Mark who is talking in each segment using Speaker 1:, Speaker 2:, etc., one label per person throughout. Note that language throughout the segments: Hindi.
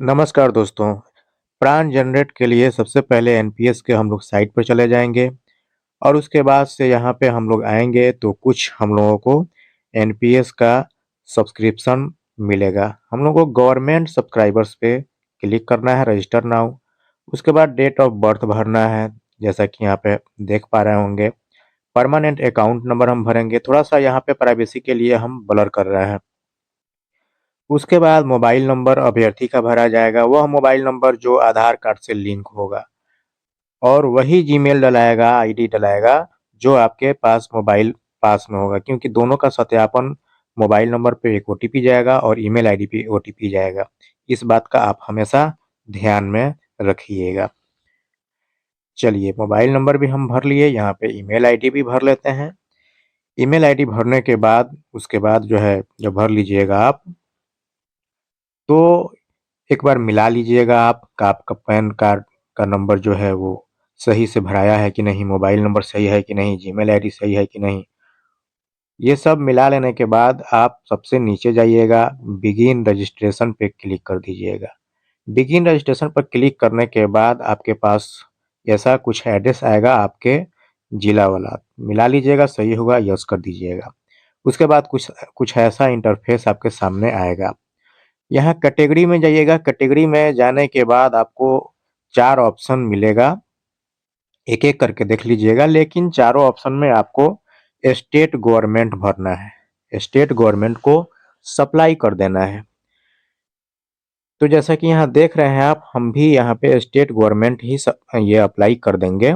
Speaker 1: नमस्कार दोस्तों। प्राण जनरेट के लिए सबसे पहले एनपीएस के हम लोग साइट पर चले जाएंगे और उसके बाद से यहाँ पे हम लोग आएंगे तो कुछ हम लोगों को एनपीएस का सब्सक्रिप्शन मिलेगा। हम लोग को गवर्नमेंट सब्सक्राइबर्स पे क्लिक करना है, रजिस्टर नाउ। उसके बाद डेट ऑफ बर्थ भरना है, जैसा कि यहाँ पे देख पा रहे होंगे। परमानेंट अकाउंट नंबर हम भरेंगे, थोड़ा सा यहाँ पे प्राइवेसी के लिए हम ब्लर कर रहे हैं। उसके बाद मोबाइल नंबर अभ्यर्थी का भरा जाएगा, वह मोबाइल नंबर जो आधार कार्ड से लिंक होगा, और वही जीमेल डलाएगा, आईडी डलाएगा जो आपके पास मोबाइल पास में होगा, क्योंकि दोनों का सत्यापन मोबाइल नंबर पे एक ओटीपी जाएगा और ईमेल आईडी पे ओटीपी जाएगा। इस बात का आप हमेशा ध्यान में रखिएगा। चलिए, मोबाइल नंबर भी हम भर लिए, यहाँ पे ईमेल आईडी भी भर लेते हैं। ईमेल आईडी भरने के बाद उसके बाद जो है, जब भर लीजिएगा आप, तो एक बार मिला लीजिएगा आप का आपका पैन कार्ड का नंबर जो है वो सही से भराया है कि नहीं, मोबाइल नंबर सही है कि नहीं, जीमेल आईडी सही है कि नहीं। ये सब मिला लेने के बाद आप सबसे नीचे जाइएगा, बिगिन रजिस्ट्रेशन पे क्लिक कर दीजिएगा। बिगिन रजिस्ट्रेशन पर क्लिक करने के बाद आपके पास ऐसा कुछ एड्रेस आएगा, आपके जिला वाला मिला लीजिएगा, सही होगा यस कर दीजिएगा। उसके बाद कुछ कुछ ऐसा इंटरफेस आपके सामने आएगा। यहाँ कैटेगरी में जाइएगा, कैटेगरी में जाने के बाद आपको 4 ऑप्शन मिलेगा, एक-एक करके देख लीजिएगा, लेकिन चारों ऑप्शन में आपको स्टेट गवर्नमेंट भरना है। स्टेट गवर्नमेंट को सप्लाई कर देना है। तो जैसा कि यहाँ देख रहे हैं आप, हम भी यहाँ पे स्टेट गवर्नमेंट ही ये अप्लाई कर देंगे।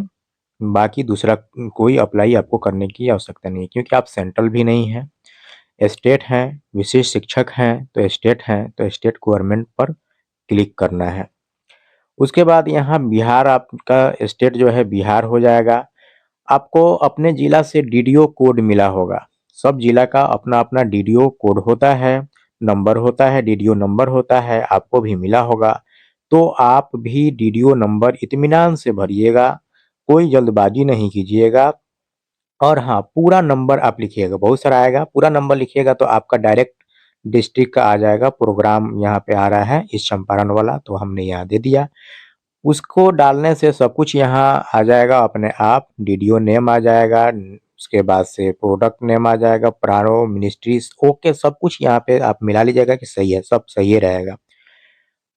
Speaker 1: बाकी दूसरा कोई अप्लाई आपको करने की आवश्यकता नहीं है, क्योंकि आप सेंट्रल भी नहीं हैं, स्टेट हैं, विशेष शिक्षक हैं तो स्टेट हैं, तो स्टेट गवर्नमेंट पर क्लिक करना है। उसके बाद यहाँ बिहार, आपका स्टेट जो है बिहार हो जाएगा। आपको अपने जिला से डीडीओ कोड मिला होगा। सब जिला का अपना अपना डीडीओ कोड होता है, नंबर होता है, डीडीओ नंबर होता है, आपको भी मिला होगा। तो आप भी डीडीओ नंबर इत्मीनान से भरिएगा, कोई जल्दबाजी नहीं कीजिएगा। और हाँ, पूरा नंबर आप लिखिएगा, बहुत सारा आएगा, पूरा नंबर लिखिएगा तो आपका डायरेक्ट डिस्ट्रिक्ट का आ जाएगा। प्रोग्राम यहाँ पे आ रहा है इस चंपारण वाला, तो हमने यहाँ दे दिया। उसको डालने से सब कुछ यहाँ आ जाएगा अपने आप, डीडीओ नेम आ जाएगा, उसके बाद से प्रोडक्ट नेम आ जाएगा, प्राणो मिनिस्ट्रीज, ओके, सब कुछ यहाँ पे आप मिला लीजिएगा कि सही है, सब सही रहेगा।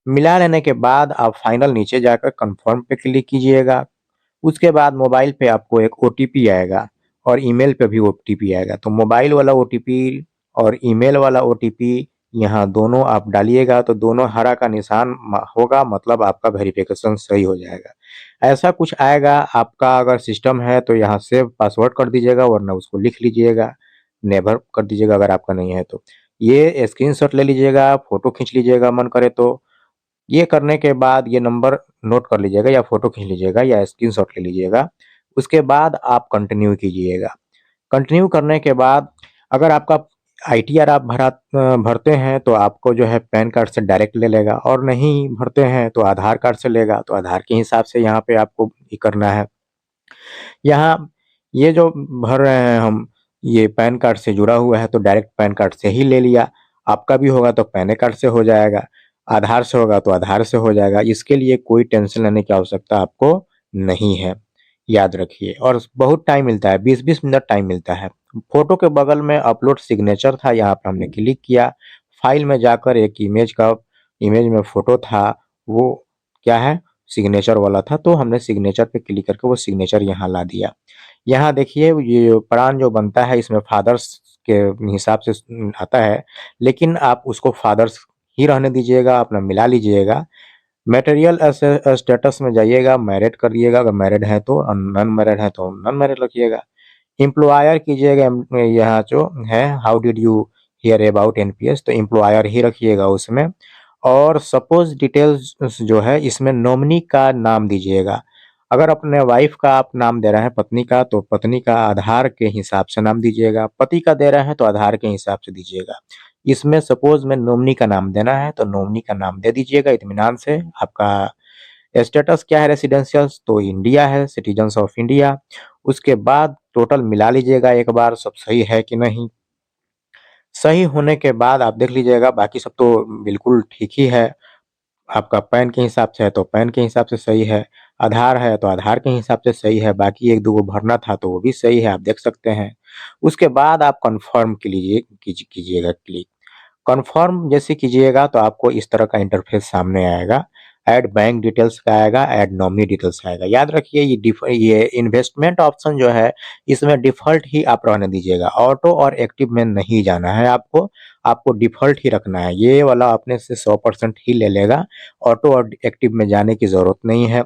Speaker 1: मिला लेने के बाद आप फाइनल नीचे जाकर कंफर्म पे क्लिक कीजिएगा। उसके बाद मोबाइल पे आपको एक ओटीपी आएगा और ईमेल पे भी ओटीपी आएगा। तो मोबाइल वाला ओटीपी और ईमेल वाला ओटीपी यहाँ दोनों आप डालिएगा तो दोनों हरा का निशान होगा, मतलब आपका वेरिफिकेशन सही हो जाएगा। ऐसा कुछ आएगा, आपका अगर सिस्टम है तो यहाँ सेव पासवर्ड कर दीजिएगा, वरना उसको लिख लीजिएगा, नेवर कर दीजिएगा अगर आपका नहीं है तो। ये स्क्रीनशॉट ले लीजिएगा, फोटो खींच लीजिएगा मन करे तो। ये करने के बाद ये नंबर नोट कर लीजिएगा या फोटो खींच लीजिएगा या स्क्रीनशॉट ले लीजिएगा। उसके बाद आप कंटिन्यू कीजिएगा। कंटिन्यू करने के बाद अगर आपका आईटीआर आप भरते हैं तो आपको जो है पैन कार्ड से डायरेक्ट ले लेगा, और नहीं भरते हैं तो आधार कार्ड से लेगा, तो आधार के हिसाब से यहाँ पे आपको ये करना है। यहाँ ये जो भर रहे हैं हम, ये पैन कार्ड से जुड़ा हुआ है तो डायरेक्ट पैन कार्ड से ही ले लिया। आपका भी होगा तो पैन कार्ड से हो जाएगा, आधार से होगा तो आधार से हो जाएगा। इसके लिए कोई टेंशन लेने की आवश्यकता आपको नहीं है, याद रखिए। और बहुत टाइम मिलता है, 20-20 मिनट टाइम मिलता है। फोटो के बगल में अपलोड सिग्नेचर था, यहाँ पर हमने क्लिक किया। फाइल में जाकर एक इमेज में फोटो था, वो क्या है, सिग्नेचर वाला था, तो हमने सिग्नेचर पे क्लिक करके वो सिग्नेचर यहाँ ला दिया। यहाँ देखिए, ये प्राण जो बनता है इसमें फादर्स के हिसाब से आता है, लेकिन आप उसको फादर्स ही रहने दीजिएगा, अपना मिला लीजिएगा। मटेरियल स्टेटस में जाइएगा, मैरिड करिएगा अगर मैरिड है तो, नॉन मैरिड है तो नॉन मैरिड रखिएगा। एम्प्लॉयर कीजिएगा, यहाँ जो है how did you here about NPS, तो एम्प्लॉयर ही रखिएगा उसमें। और सपोज डिटेल्स जो है इसमें नॉमिनी का नाम दीजिएगा। अगर अपने वाइफ का आप नाम दे रहे हैं, पत्नी का, तो पत्नी का आधार के हिसाब से नाम दीजिएगा। पति का दे रहे हैं तो आधार के हिसाब से दीजिएगा। इसमें सपोज में नॉमिनी का नाम देना है तो नॉमिनी का नाम दे दीजिएगा इत्मीनान से। आपका स्टेटस क्या है, रेसिडेंशियल, तो इंडिया है, सिटीजन्स ऑफ इंडिया। उसके बाद टोटल मिला लीजिएगा एक बार, सब सही है कि नहीं। सही होने के बाद आप देख लीजिएगा, बाकी सब तो बिल्कुल ठीक ही है। आपका पैन के हिसाब से है तो पैन के हिसाब से सही है, आधार है तो आधार के हिसाब से सही है, बाकी 1-2 गो भरना था तो वो भी सही है, आप देख सकते हैं। उसके बाद आप कन्फर्म कीजिएगा क्लिक। कन्फर्म जैसे कीजिएगा तो आपको इस तरह का इंटरफेस सामने आएगा। ऐड बैंक डिटेल्स का आएगा, ऐड नॉमिनी डिटेल्स का आएगा। याद रखिए ये इन्वेस्टमेंट ऑप्शन जो है इसमें डिफ़ॉल्ट ही आप रहने दीजिएगा। ऑटो और एक्टिव में नहीं जाना है आपको, आपको डिफ़ॉल्ट ही रखना है। ये वाला अपने से 100% ही ले लेगा, ऑटो और एक्टिव में जाने की ज़रूरत नहीं है।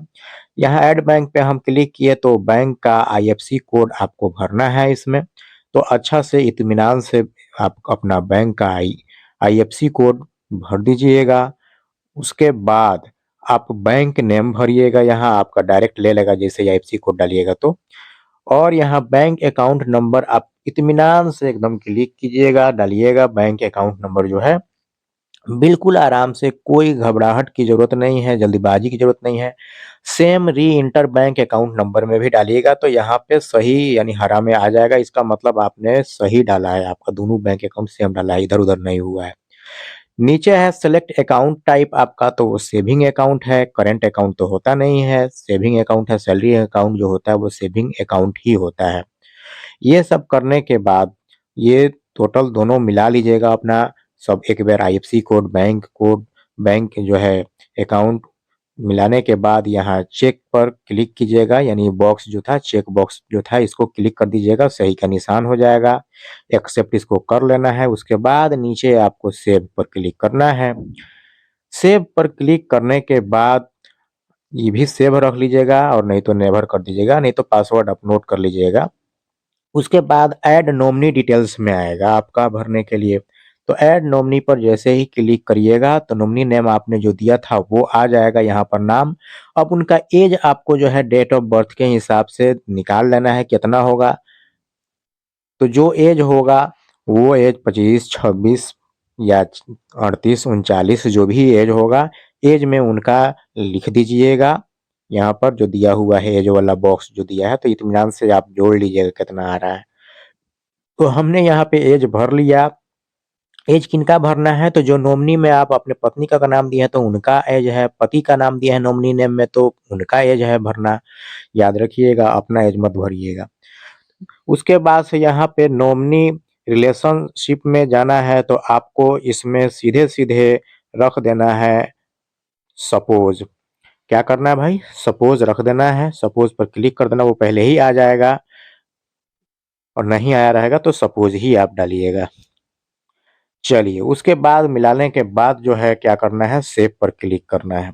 Speaker 1: यहाँ ऐड बैंक पे हम क्लिक किए तो बैंक का आईएफएससी कोड आपको भरना है इसमें। तो अच्छा से इत्मीनान से आप अपना बैंक का आईएफएससी कोड भर दीजिएगा। उसके बाद आप बैंक नेम भरिएगा, यहाँ आपका डायरेक्ट ले लेगा जैसे ही आईएफएससी कोड डालिएगा तो। और यहाँ बैंक अकाउंट नंबर आप इत्मीनान से एकदम क्लिक कीजिएगा, डालिएगा बैंक अकाउंट नंबर जो है। बिल्कुल आराम से, कोई घबराहट की ज़रूरत नहीं है, जल्दीबाजी की ज़रूरत नहीं है। सेम री-एंटर बैंक अकाउंट नंबर में भी डालिएगा तो यहाँ पे सही यानी हरा में आ जाएगा, इसका मतलब आपने सही डाला है, आपका दोनों बैंक अकाउंट सेम डाला है, इधर-उधर नहीं हुआ है। नीचे है सेलेक्ट अकाउंट टाइप आपका, तो वो सेविंग अकाउंट है, करंट अकाउंट तो होता नहीं है, सेविंग अकाउंट है, सैलरी अकाउंट जो होता है वो सेविंग अकाउंट ही होता है। ये सब करने के बाद ये टोटल दोनों मिला लीजिएगा अपना, सब एक बार आईएफएससी कोड, बैंक जो है अकाउंट मिलाने के बाद यहाँ चेक पर क्लिक कीजिएगा, यानी बॉक्स जो था चेक बॉक्स जो था इसको क्लिक कर दीजिएगा, सही का निशान हो जाएगा। एक्सेप्ट इसको कर लेना है, उसके बाद नीचे आपको सेव पर क्लिक करना है। सेव पर क्लिक करने के बाद ये भी सेव रख लीजिएगा और नहीं तो नेवर कर दीजिएगा, नहीं तो पासवर्ड अपलोड कर लीजिएगा। उसके बाद ऐड नॉमिनी डिटेल्स में आएगा आपका भरने के लिए। तो ऐड नॉमिनी पर जैसे ही क्लिक करिएगा तो नॉमिनी नेम आपने जो दिया था वो आ जाएगा यहाँ पर नाम। अब उनका एज आपको जो है डेट ऑफ बर्थ के हिसाब से निकाल लेना है कितना होगा। तो जो एज होगा वो एज 25, 26 या 38, 39 जो भी एज होगा, एज में उनका लिख दीजिएगा। यहाँ पर जो दिया हुआ है एज वाला बॉक्स जो दिया है तो इत्मीनान से आप जोड़ लीजिएगा कितना आ रहा है। तो हमने यहाँ पे एज भर लिया। एज किनका भरना है तो जो नॉमिनी में आप अपने पत्नी का नाम दिया है तो उनका एज है, पति का नाम दिया है नॉमिनी नेम में तो उनका एज है भरना। याद रखिएगा, अपना एज मत भरिएगा। उसके बाद से यहाँ पे नॉमिनी रिलेशनशिप में जाना है तो आपको इसमें सीधे-सीधे रख देना है सपोज़। क्या करना है भाई? सपोज़ रख देना है, सपोज़ पर क्लिक कर देना, वो पहले ही आ जाएगा और नहीं आया रहेगा तो सपोज़ ही आप डालिएगा। चलिए, उसके बाद मिलाने के बाद जो है क्या करना है, सेव पर क्लिक करना है।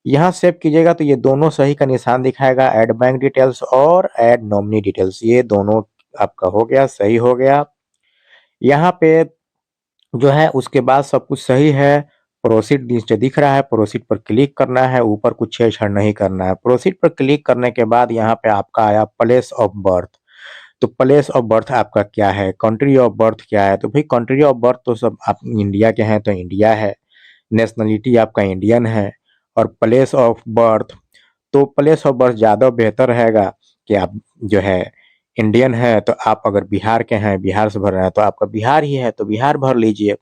Speaker 1: यहाँ सेव कीजिएगा तो ये दोनों सही का निशान दिखाएगा, ऐड बैंक डिटेल्स और ऐड नॉमिनी डिटेल्स, ये दोनों आपका हो गया, सही हो गया। यहाँ पे जो है उसके बाद सब कुछ सही है, प्रोसीड नीचे दिख रहा है, प्रोसीड पर क्लिक करना है, ऊपर कुछ छेड़छाड़ नहीं करना है। प्रोसीड पर क्लिक करने के बाद यहाँ पे आपका आया प्लेस ऑफ बर्थ। तो प्लेस ऑफ बर्थ आपका क्या है, कंट्री ऑफ बर्थ क्या है, तो भाई कंट्री ऑफ बर्थ तो सब आप इंडिया के हैं तो इंडिया है, नेशनलिटी आपका इंडियन है। और प्लेस ऑफ बर्थ, तो प्लेस ऑफ बर्थ ज़्यादा बेहतर रहेगा कि आप जो है इंडियन है तो आप अगर बिहार के हैं, बिहार से भर रहे हैं तो आपका बिहार ही है तो बिहार भर लीजिए।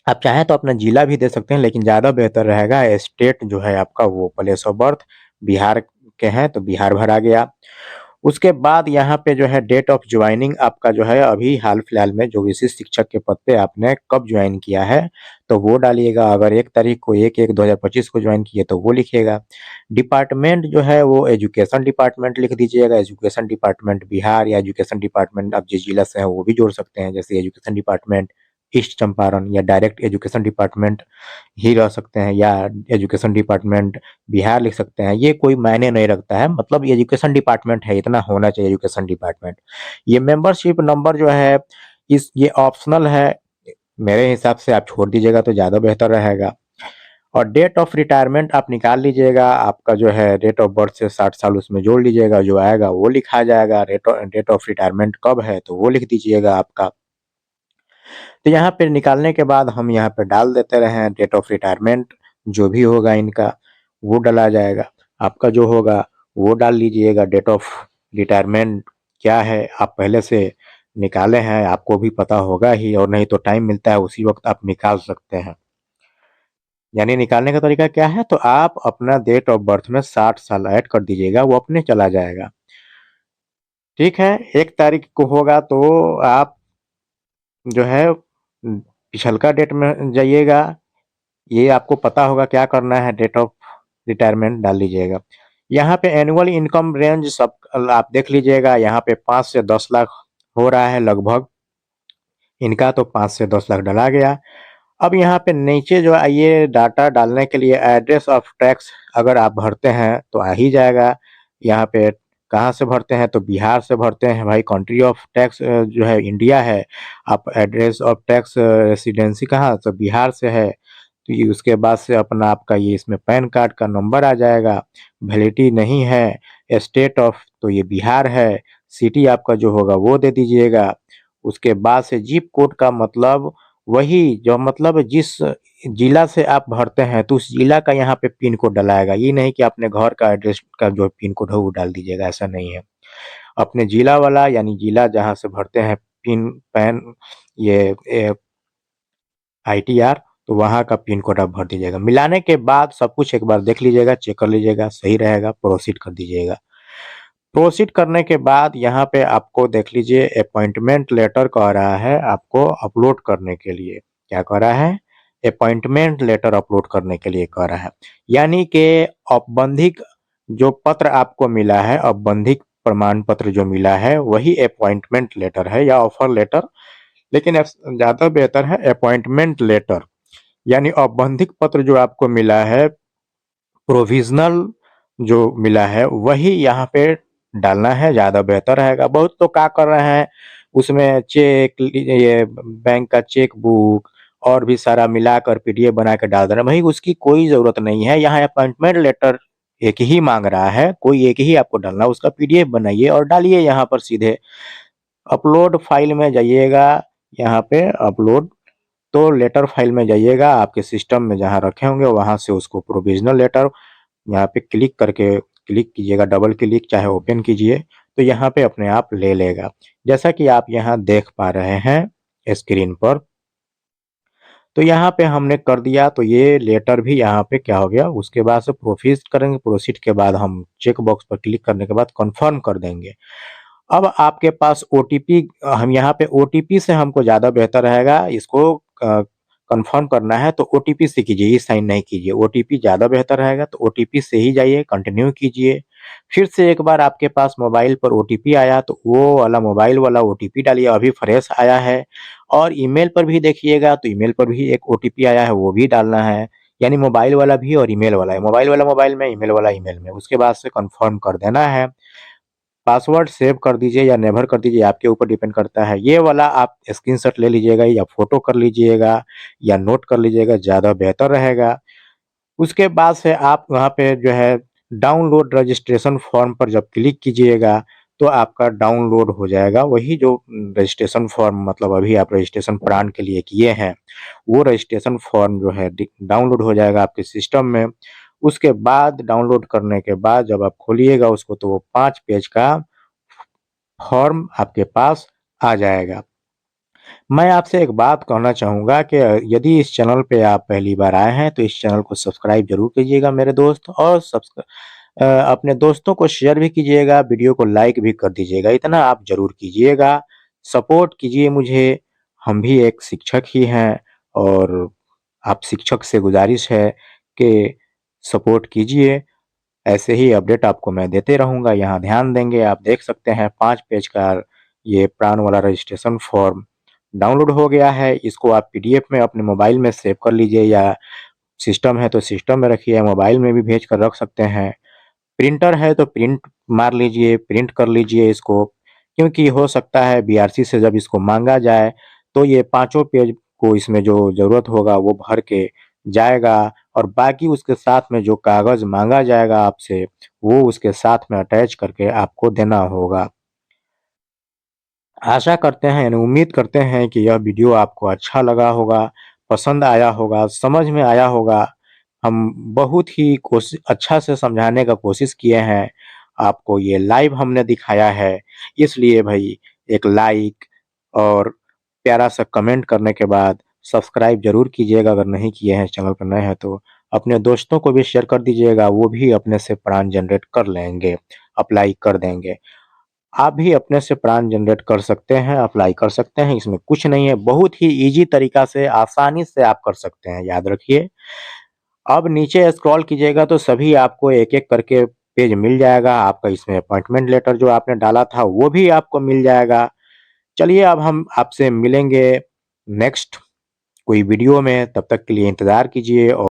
Speaker 1: आप चाहें तो अपना जिला भी दे सकते हैं लेकिन ज़्यादा बेहतर रहेगा स्टेट जो है आपका वो प्लेस ऑफ बर्थ बिहार के हैं तो बिहार भरा गया। उसके बाद यहाँ पे जो है डेट ऑफ ज्वाइनिंग आपका जो है अभी हाल-फिलहाल में जो विशिष्ट शिक्षक के पद पे आपने कब ज्वाइन किया है, तो वो डालिएगा। अगर 1 तारीख को 1/1/2025 को ज्वाइन किए तो वो लिखिएगा। डिपार्टमेंट जो है वो एजुकेशन डिपार्टमेंट लिख दीजिएगा, एजुकेशन डिपार्टमेंट बिहार या एजुकेशन डिपार्टमेंट आप जिस जिला से हैं वो भी जोड़ सकते हैं, जैसे एजुकेशन डिपार्टमेंट ईस्ट चंपारण या डायरेक्ट एजुकेशन डिपार्टमेंट ही रह सकते हैं या एजुकेशन डिपार्टमेंट बिहार लिख सकते हैं, ये कोई मायने नहीं रखता है, मतलब ये एजुकेशन डिपार्टमेंट है, इतना होना चाहिए एजुकेशन डिपार्टमेंट। ये मेंबरशिप नंबर जो है इस ये ऑप्शनल है, मेरे हिसाब से आप छोड़ दीजिएगा तो ज़्यादा बेहतर रहेगा। और डेट ऑफ रिटायरमेंट आप निकाल लीजिएगा, आपका जो है डेट ऑफ बर्थ से 60 साल उसमें जोड़ लीजिएगा, जो आएगा वो लिखा जाएगा। डेट ऑफ रिटायरमेंट कब है तो वो लिख दीजिएगा आपका। तो यहाँ पे निकालने के बाद हम यहाँ पे डाल देते रहे डेट ऑफ रिटायरमेंट, जो भी होगा इनका वो डाला जाएगा। आपका जो होगा वो डाल लीजिएगा। डेट ऑफ रिटायरमेंट क्या है आप पहले से निकाले हैं, आपको भी पता होगा ही, और नहीं तो टाइम मिलता है उसी वक्त आप निकाल सकते हैं। यानी निकालने का तरीका क्या है, तो आप अपना डेट ऑफ बर्थ में 60 साल ऐड कर दीजिएगा, वो अपने चला जाएगा। ठीक है, 1 तारीख को होगा तो आप जो है पिछलका डेट में जाइएगा, ये आपको पता होगा क्या करना है, डेट ऑफ रिटायरमेंट डाल लीजिएगा। यहाँ पे एनुअल इनकम रेंज सब आप देख लीजिएगा, यहाँ पे 5 से 10 लाख हो रहा है लगभग, इनका तो 5 से 10 लाख डला गया। अब यहाँ पे नीचे जो है ये डाटा डालने के लिए एड्रेस ऑफ टैक्स अगर आप भरते हैं तो आ ही जाएगा। यहाँ पे कहाँ से भरते हैं, तो बिहार से भरते हैं भाई, कंट्री ऑफ टैक्स जो है इंडिया है। आप एड्रेस ऑफ टैक्स रेसिडेंसी कहाँ, तो बिहार से है। तो ये उसके बाद से अपना आपका ये इसमें पैन कार्ड का नंबर आ जाएगा। वैलिडिटी नहीं है, स्टेट ऑफ तो ये बिहार है, सिटी आपका जो होगा वो दे दीजिएगा। उसके बाद से जिप कोड का मतलब वही जो मतलब जिस जिला से आप भरते हैं तो उस जिला का यहाँ पे पिन कोड डलाएगा। ये नहीं कि अपने घर का एड्रेस का जो पिन कोड है वो डाल दीजिएगा, ऐसा नहीं है। अपने जिला वाला यानी जिला जहाँ से भरते हैं पिन पैन ये आईटीआर, तो वहाँ का पिन कोड आप भर दीजिएगा। मिलाने के बाद सब कुछ एक बार देख लीजिएगा, चेक कर लीजिएगा, सही रहेगा, प्रोसीड कर दीजिएगा। प्रोसीड करने के बाद यहाँ पे आपको देख लीजिए अपॉइंटमेंट लेटर कह रहा है आपको अपलोड करने के लिए। क्या कह रहा है, अपॉइंटमेंट लेटर अपलोड करने के लिए कह रहा है। यानी कि औपबंधिक जो पत्र आपको मिला है, औपबंधिक प्रमाण पत्र जो मिला है वही अपॉइंटमेंट लेटर है या ऑफर लेटर, लेकिन ज्यादा बेहतर है अपॉइंटमेंट लेटर। यानी औपबंधिक पत्र जो आपको मिला है, प्रोविजनल जो मिला है वही यहाँ पे डालना है, ज़्यादा बेहतर रहेगा। बहुत तो क्या कर रहे हैं उसमें चेक, ये बैंक का चेक बुक और भी सारा मिलाकर पीडीएफ बना के डाल दे रहे हैं। भाई उसकी कोई ज़रूरत नहीं है, यहाँ अपॉइंटमेंट लेटर एक ही मांग रहा है, कोई एक ही आपको डालना है, उसका पीडीएफ बनाइए और डालिए यहाँ पर सीधे। अपलोड फाइल में जाइएगा, यहाँ पे अपलोड तो लेटर फाइल में जाइएगा, आपके सिस्टम में जहाँ रखे होंगे वहाँ से उसको प्रोविजनल लेटर यहाँ पे क्लिक करके क्लिक कीजिएगा, डबल क्लिक चाहे ओपन कीजिए, तो यहाँ पे अपने आप ले लेगा। जैसा कि आप यहाँ देख पा रहे हैं स्क्रीन पर, तो यहाँ पे हमने कर दिया, तो ये लेटर भी यहाँ पे क्या हो गया। उसके बाद से प्रोसीड करेंगे, प्रोसीड के बाद हम चेक बॉक्स पर क्लिक करने के बाद कंफर्म कर देंगे। अब आपके पास ओटीपी, हम यहाँ पे ओटीपी से हमको ज़्यादा बेहतर रहेगा, इसको कंफर्म करना है तो ओटीपी से कीजिए, ये साइन नहीं कीजिए, ओटीपी ज़्यादा बेहतर रहेगा। तो ओटीपी से ही जाइए, कंटिन्यू कीजिए। फिर से एक बार आपके पास मोबाइल पर ओटीपी आया तो वो वाला मोबाइल वाला ओटीपी डालिए, अभी फ्रेश आया है। और ईमेल पर भी देखिएगा तो ईमेल पर भी एक ओटीपी आया है, वो भी डालना है। यानी मोबाइल वाला भी और ईमेल वाला है, मोबाइल वाला मोबाइल में, ईमेल वाला ईमेल में। उसके बाद से कंफर्म कर देना है। पासवर्ड सेव कर दीजिए या नेवर कर दीजिए, आपके ऊपर डिपेंड करता है। ये वाला आप स्क्रीनशॉट ले लीजिएगा या फोटो कर लीजिएगा या नोट कर लीजिएगा, ज़्यादा बेहतर रहेगा। उसके बाद से आप वहाँ पे जो है डाउनलोड रजिस्ट्रेशन फॉर्म पर जब क्लिक कीजिएगा तो आपका डाउनलोड हो जाएगा वही जो रजिस्ट्रेशन फॉर्म, मतलब अभी आप रजिस्ट्रेशन प्राण के लिए किए हैं, वो रजिस्ट्रेशन फॉर्म जो है डाउनलोड हो जाएगा आपके सिस्टम में। उसके बाद डाउनलोड करने के बाद जब आप खोलिएगा उसको तो वो 5 पेज का फॉर्म आपके पास आ जाएगा। मैं आपसे एक बात कहना चाहूँगा कि यदि इस चैनल पे आप पहली बार आए हैं तो इस चैनल को सब्सक्राइब ज़रूर कीजिएगा मेरे दोस्त, और अपने दोस्तों को शेयर भी कीजिएगा, वीडियो को लाइक भी कर दीजिएगा, इतना आप ज़रूर कीजिएगा। सपोर्ट कीजिए मुझे, हम भी एक शिक्षक ही हैं और आप शिक्षक से गुज़ारिश है कि सपोर्ट कीजिए। ऐसे ही अपडेट आपको मैं देते रहूँगा। यहाँ ध्यान देंगे, आप देख सकते हैं 5 पेज का ये प्राण वाला रजिस्ट्रेशन फॉर्म डाउनलोड हो गया है। इसको आप पीडीएफ में अपने मोबाइल में सेव कर लीजिए या सिस्टम है तो सिस्टम में रखिए, मोबाइल में भी भेज कर रख सकते हैं। प्रिंटर है तो प्रिंट मार लीजिए, प्रिंट कर लीजिए इसको, क्योंकि हो सकता है बीआरसी से जब इसको माँगा जाए तो ये पाँचों पेज को इसमें जो ज़रूरत होगा वो भर के जाएगा, और बाकी उसके साथ में जो कागज़ माँगा जाएगा आपसे, वो उसके साथ में अटैच करके आपको देना होगा। आशा करते हैं यानी उम्मीद करते हैं कि यह वीडियो आपको अच्छा लगा होगा, पसंद आया होगा, समझ में आया होगा। हम बहुत ही अच्छा से समझाने का कोशिश किए हैं। आपको ये लाइव हमने दिखाया है, इसलिए भाई एक लाइक और प्यारा सा कमेंट करने के बाद सब्सक्राइब ज़रूर कीजिएगा अगर नहीं किए हैं, चैनल पर नए हैं तो। अपने दोस्तों को भी शेयर कर दीजिएगा, वो भी अपने से प्राण जनरेट कर लेंगे, अप्लाई कर देंगे। आप भी अपने से प्राण जनरेट कर सकते हैं, अप्लाई कर सकते हैं, इसमें कुछ नहीं है, बहुत ही ईज़ी तरीका से, आसानी से आप कर सकते हैं, याद रखिए। अब नीचे स्क्रॉल कीजिएगा तो सभी आपको एक-एक करके पेज मिल जाएगा, आपका इसमें अपॉइंटमेंट लेटर जो आपने डाला था वो भी आपको मिल जाएगा। चलिए अब हम आपसे मिलेंगे नेक्स्ट कोई वीडियो में, तब तक के लिए इंतज़ार कीजिए और